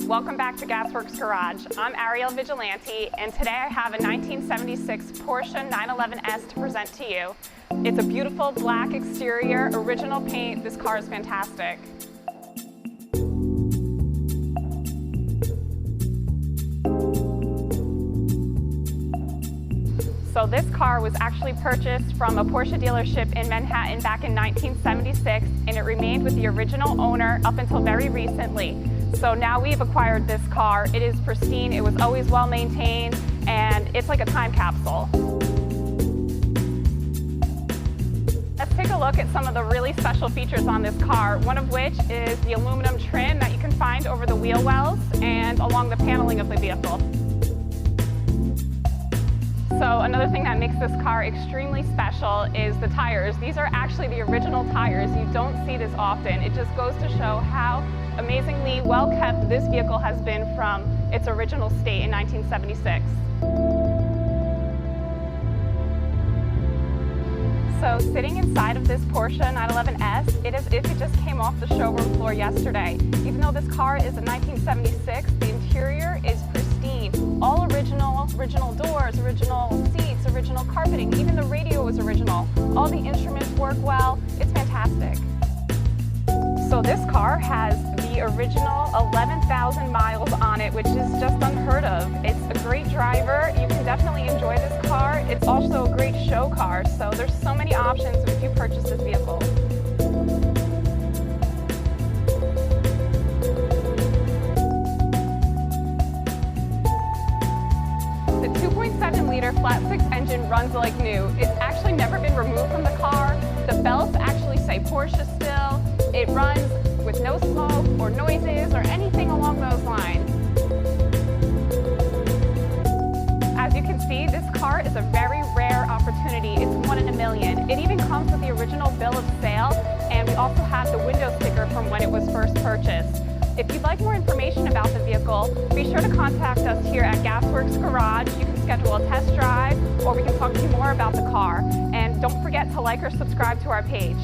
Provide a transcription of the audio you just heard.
Welcome back to Gaswerks Garage. I'm Ariel Vigilante, and today I have a 1976 Porsche 911S to present to you. It's a beautiful black exterior, original paint. This car is fantastic. So this car was actually purchased from a Porsche dealership in Manhattan back in 1976, and it remained with the original owner up until very recently. So now we've acquired this car. It is pristine, it was always well maintained, and it's like a time capsule. Let's take a look at some of the really special features on this car, one of which is the aluminum trim that you can find over the wheel wells and along the paneling of the vehicle. So another thing that makes this car extremely special is the tires. These are actually the original tires. You don't see this often. It just goes to show how amazingly well kept this vehicle has been from its original state in 1976. So sitting inside of this Porsche 911S, it is as if it just came off the showroom floor yesterday. Even though this car is a 1976, the interior is pristine. All original doors, original seats, original carpeting, even the radio is original. All the instruments work well. It's fantastic. So this car has the original 11,000 miles on it, which is just unheard of. It's a great driver. You can definitely enjoy this car. It's also a great show car, so there's so many options if you purchase this vehicle. The 2.7-liter flat-six engine runs like new. It's actually never been removed from the car. The belts actually say Porsche still. It runs with no smoke or noises or anything along those lines. As you can see, this car is a very rare opportunity. It's one in a million. It even comes with the original bill of sale, and we also have the window sticker from when it was first purchased. If you'd like more information about the vehicle, be sure to contact us here at Gaswerks Garage. You can schedule a test drive, or we can talk to you more about the car. And don't forget to like or subscribe to our page.